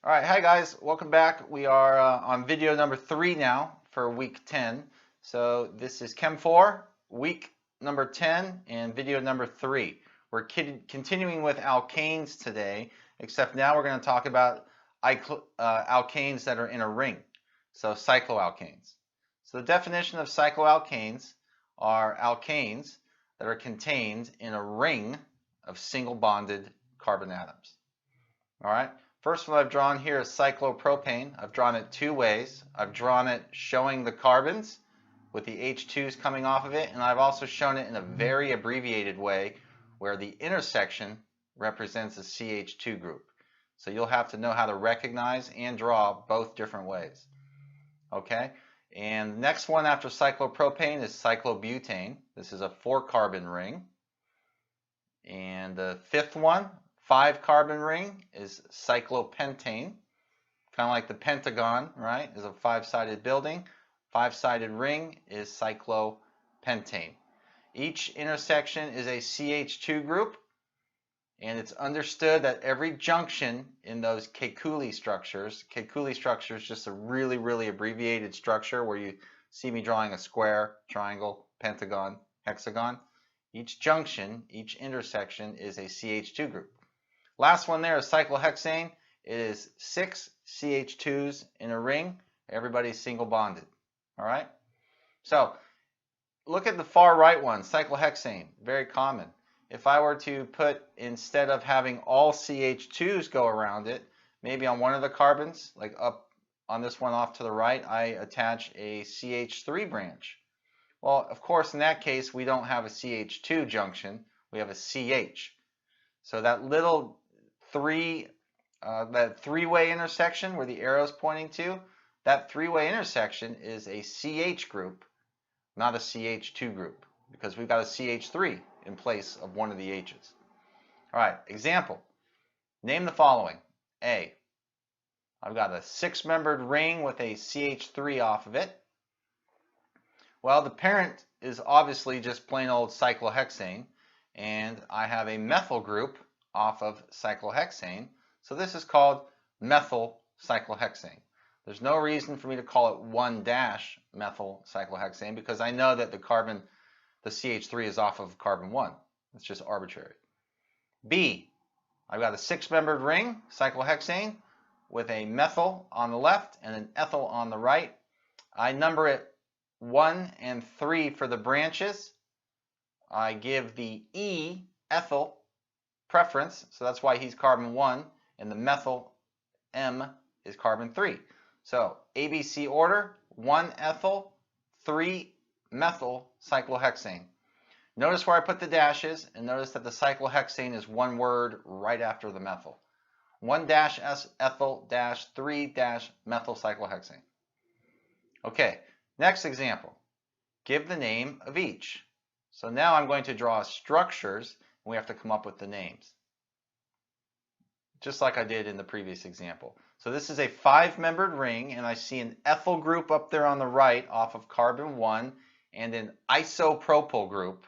All right, hi guys, welcome back. We are on video number 3 now for week 10. So this is Chem4, week number 10 and video number 3. We're continuing with alkanes today, except now we're going to talk about alkanes that are in a ring. So cycloalkanes. So the definition of cycloalkanes are alkanes that are contained in a ring of single bonded carbon atoms. All right. First one I've drawn here is cyclopropane. I've drawn it two ways. I've drawn it showing the carbons with the H2s coming off of it, and I've also shown it in a very abbreviated way where the intersection represents a CH2 group. So you'll have to know how to recognize and draw both different ways. Okay? And the next one after cyclopropane is cyclobutane. This is a 4-carbon ring. And the fifth one, 5-carbon ring, is cyclopentane. Kind of like the pentagon, right, is a 5-sided building. 5-sided ring is cyclopentane. Each intersection is a CH2 group, and it's understood that every junction in those Cylcoalkanes structures, Cylcoalkanes structure is just a really abbreviated structure where you see me drawing a square, triangle, pentagon, hexagon. Each junction, each intersection is a CH2 group. Last one there is cyclohexane. It is 6 CH2s in a ring. Everybody's single bonded. All right? So look at the far right one, cyclohexane, very common. If I were to put, instead of having all CH2s go around it, maybe on one of the carbons, like up on this one off to the right, I attach a CH3 branch. Well, of course, in that case, we don't have a CH2 junction. We have a CH. So that little that three-way intersection where the arrow is pointing to, that three-way intersection is a CH group, not a CH2 group, because we've got a CH3 in place of one of the H's. All right, example. Name the following. A. I've got a 6-membered ring with a CH3 off of it. Well, the parent is obviously just plain old cyclohexane, and I have a methyl group off of cyclohexane, so this is called methyl cyclohexane. There's no reason for me to call it 1-methyl cyclohexane because I know that the CH3 is off of carbon 1. It's just arbitrary. B, I've got a 6-membered ring, cyclohexane, with a methyl on the left and an ethyl on the right. I number it 1 and 3 for the branches. I give the E ethyl preference, so that's why he's carbon 1, and the methyl M is carbon 3. So ABC order, 1 ethyl, 3 methyl cyclohexane. Notice where I put the dashes, and notice that the cyclohexane is one word right after the methyl. 1-ethyl-3-methyl cyclohexane. Okay, next example. Give the name of each. So now I'm going to draw structures, and we have to come up with the names, just like I did in the previous example. So this is a 5-membered ring, and I see an ethyl group up there on the right off of carbon 1 and an isopropyl group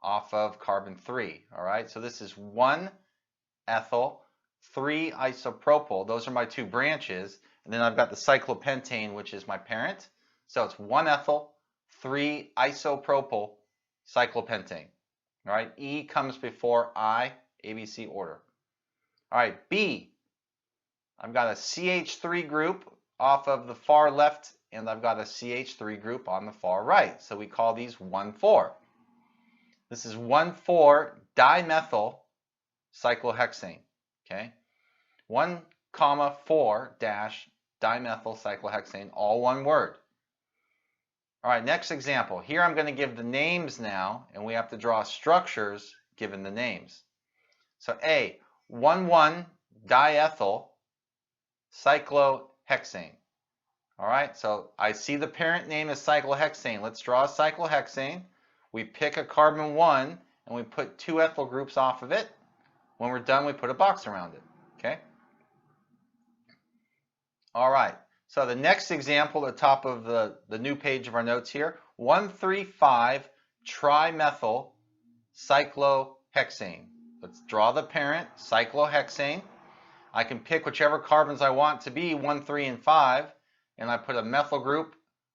off of carbon 3. All right, so this is 1 ethyl, 3 isopropyl. Those are my two branches. And then I've got the cyclopentane, which is my parent. So it's 1 ethyl, 3 isopropyl, cyclopentane. All right, E comes before I, ABC order. All right, B, I've got a CH3 group off of the far left, and I've got a CH3 group on the far right. So we call these 1,4. This is 1,4-dimethyl cyclohexane. Okay, 1,4-dimethyl cyclohexane, all one word. All right, next example. Here I'm going to give the names now, and we have to draw structures given the names. So A, 1,1-diethyl cyclohexane. All right, so I see the parent name is cyclohexane. Let's draw a cyclohexane. We pick a carbon 1, and we put 2 ethyl groups off of it. When we're done, we put a box around it. Okay? All right. So the next example at the top of the new page of our notes here, 1,3,5-trimethyl cyclohexane. Let's draw the parent, cyclohexane. I can pick whichever carbons I want to be 1, 3, and 5, and I put a methyl group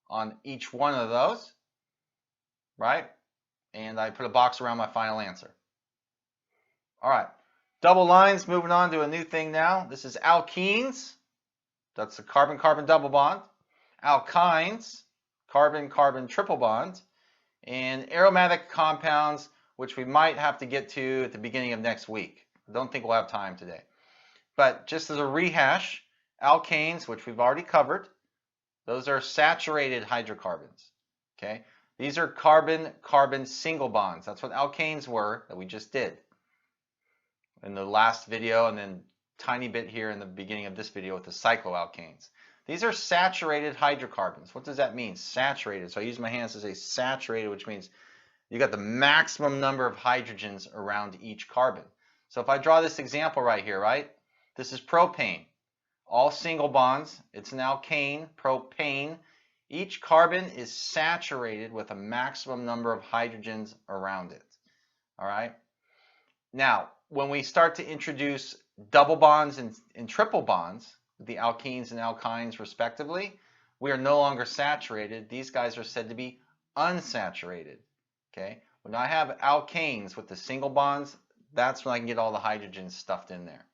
on each one of those, right? And I put a box around my final answer. All right, double lines, moving on to a new thing now. This is alkenes. That's a carbon-carbon double bond. Alkynes, carbon-carbon triple bond. And aromatic compounds, which we might have to get to at the beginning of next week. I don't think we'll have time today. But just as a rehash, alkanes, which we've already covered, those are saturated hydrocarbons. Okay? These are carbon-carbon single bonds. That's what alkanes were that we just did in the last video, and then tiny bit here in the beginning of this video with the cycloalkanes. These are saturated hydrocarbons. What does that mean? Saturated. So I use my hands to say saturated, which means you got the maximum number of hydrogens around each carbon. So if I draw this example right here, right? This is propane. All single bonds. It's an alkane, propane. Each carbon is saturated with a maximum number of hydrogens around it. All right? Now, when we start to introduce double bonds and triple bonds, the alkenes and alkynes respectively, we are no longer saturated. These guys are said to be unsaturated. Okay? When I have alkanes with the single bonds, that's when I can get all the hydrogens stuffed in there.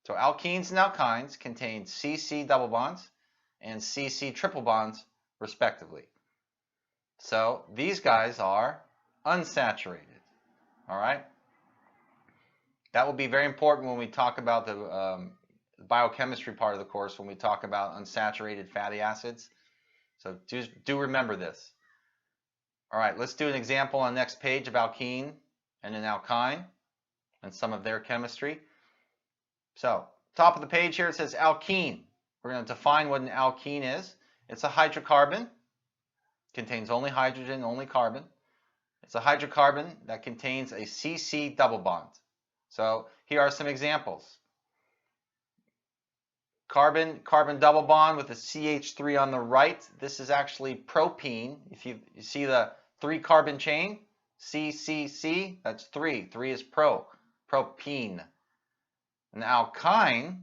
So alkenes and alkynes contain CC double bonds and CC triple bonds respectively. So these guys are unsaturated. All right? That will be very important when we talk about the biochemistry part of the course, when we talk about unsaturated fatty acids. So do remember this. All right, let's do an example on the next page of alkene and an alkyne and some of their chemistry. So top of the page here it says alkene. We're going to define what an alkene is. It's a hydrocarbon, contains only hydrogen, only carbon. It's a hydrocarbon that contains a CC double bond. So here are some examples. Carbon-carbon double bond with a CH3 on the right. This is actually propene. If you see the 3-carbon chain, CCC, that's 3. 3 is propene. An alkyne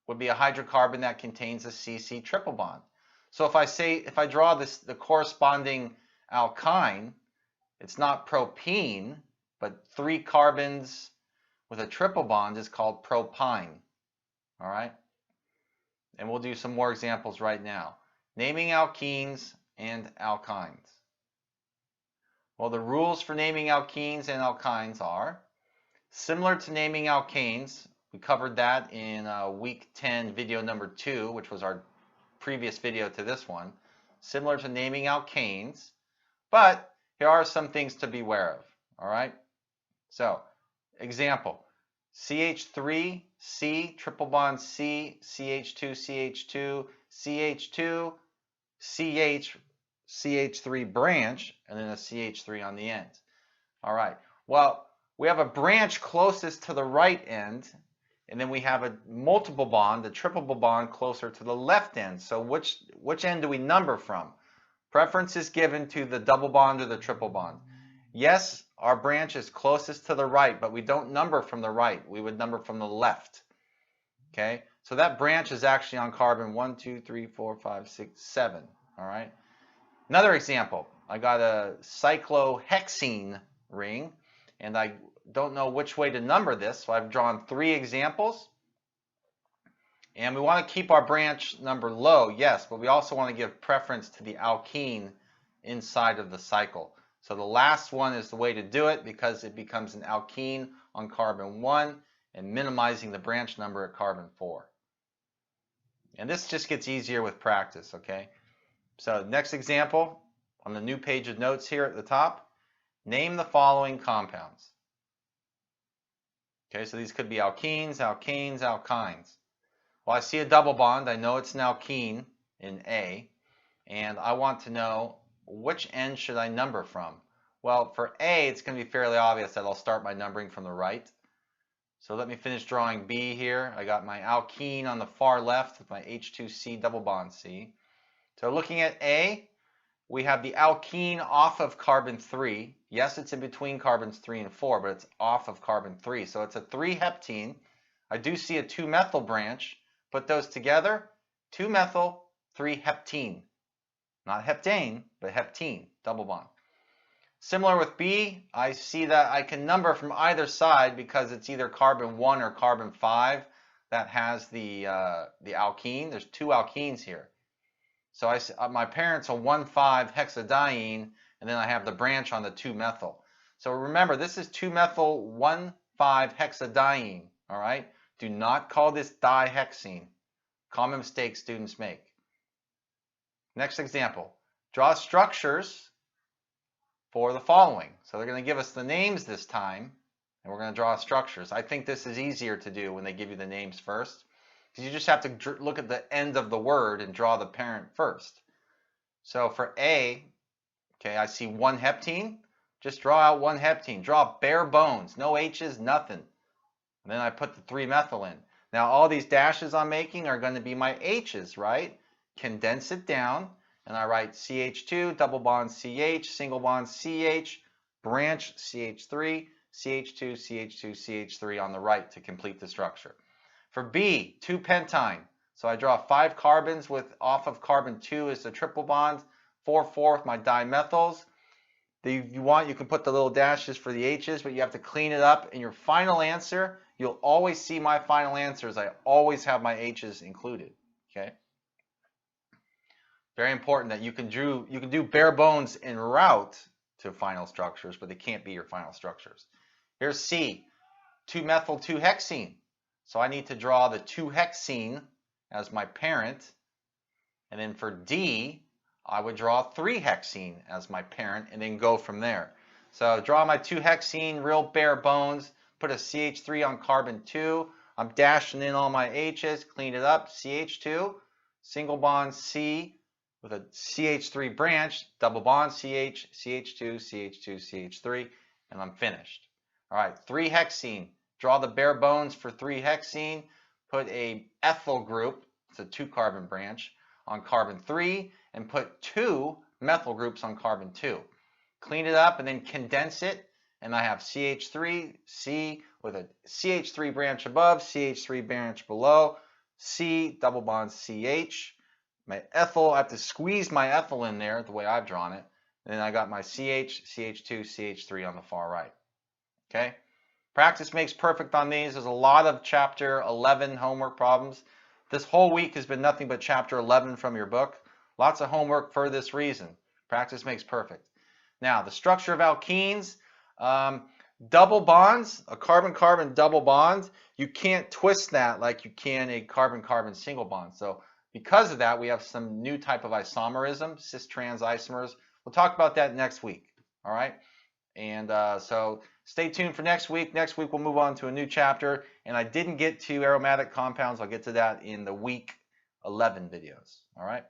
would be a hydrocarbon that contains a CC triple bond. So if I draw the corresponding alkyne, it's not propene, but 3 carbons with a triple bond is called propyne. All right? And we'll do some more examples right now. Naming alkenes and alkynes. Well, the rules for naming alkenes and alkynes are similar to naming alkanes. We covered that in week 10, video number 2, which was our previous video to this one. Similar to naming alkanes, but here are some things to be aware of. All right? So, example. CH3, C, triple bond C, CH2, CH2, CH2, CH, CH3 branch, and then a CH3 on the end. All right. Well, we have a branch closest to the right end, and then we have a multiple bond, the triple bond closer to the left end. So which end do we number from? Preference is given to the double bond or the triple bond. Yes, our branch is closest to the right, but we don't number from the right. We would number from the left. Okay? So that branch is actually on carbon 1, 2, 3, 4, 5, 6, 7. All right? Another example. I got a cyclohexene ring, and I don't know which way to number this, so I've drawn 3 examples. And we want to keep our branch number low, yes, but we also want to give preference to the alkene inside of the cycle. So the last one is the way to do it because it becomes an alkene on carbon 1 and minimizing the branch number at carbon 4. And this just gets easier with practice, okay? So next example on the new page of notes here at the top, name the following compounds. Okay, so these could be alkenes, alkanes, alkynes. Well, I see a double bond. I know it's an alkene in A, and I want to know which end should I number from? Well, for A, it's going to be fairly obvious that I'll start by numbering from the right. So let me finish drawing B here. I got my alkene on the far left with my H2C double bond C. So looking at A, we have the alkene off of carbon 3. Yes, it's in between carbons 3 and 4, but it's off of carbon 3. So it's a 3-heptene. I do see a 2-methyl branch. Put those together, 2-methyl, 3-heptene. Not heptane, but heptene, double bond. Similar with B, I see that I can number from either side because it's either carbon 1 or carbon 5 that has the alkene. There's 2 alkenes here. So my parent's a 1,5-hexadiene, and then I have the branch on the 2-methyl. So remember, this is 2-methyl 1,5-hexadiene, all right? Do not call this dihexene. Common mistake students make. Next example. Draw structures for the following. So they're going to give us the names this time, and we're going to draw structures. I think this is easier to do when they give you the names first, because you just have to look at the end of the word and draw the parent first. So for A, okay, I see 1-heptene. Just draw out 1-heptene. Draw bare bones, no H's, nothing. And then I put the 3-methyl in. Now all these dashes I'm making are going to be my H's, right? Condense it down, and I write CH2, double bond CH, single bond CH, branch CH3, CH2, CH2, CH3 on the right to complete the structure. For B, 2-pentyne. So I draw 5 carbons with off of carbon 2 is the triple bond, 4-4 with my dimethyls. If you want, you can put the little dashes for the H's, but you have to clean it up. In your final answer, you'll always see my final answers. I always have my H's included. Okay. Very important that you can do bare bones en route to final structures, but they can't be your final structures. Here's C, 2-methyl 2-hexene. So I need to draw the 2-hexene as my parent. And then for D, I would draw 3-hexene as my parent and then go from there. So draw my 2-hexene, real bare bones, put a CH3 on carbon 2. I'm dashing in all my H's, clean it up, CH2, single bond C with a CH3 branch, double bond CH, CH2, CH2, CH3, and I'm finished. All right, 3-hexene. Draw the bare bones for 3-hexene. Put a ethyl group, it's a 2-carbon branch, on carbon 3, and put 2 methyl groups on carbon 2. Clean it up and then condense it, and I have CH3, C with a CH3 branch above, CH3 branch below, C, double bond CH. My ethyl, I have to squeeze my ethyl in there the way I've drawn it. And then I got my CH, CH2, CH3 on the far right. Okay? Practice makes perfect on these. There's a lot of chapter 11 homework problems. This whole week has been nothing but chapter 11 from your book. Lots of homework for this reason. Practice makes perfect. Now, the structure of alkenes, double bonds, a carbon-carbon double bond, you can't twist that like you can a carbon-carbon single bond. So because of that, we have some new type of isomerism, cis-trans isomers. We'll talk about that next week, all right? And so stay tuned for next week. Next week, we'll move on to a new chapter. And I didn't get to aromatic compounds. I'll get to that in the week 11 videos, all right?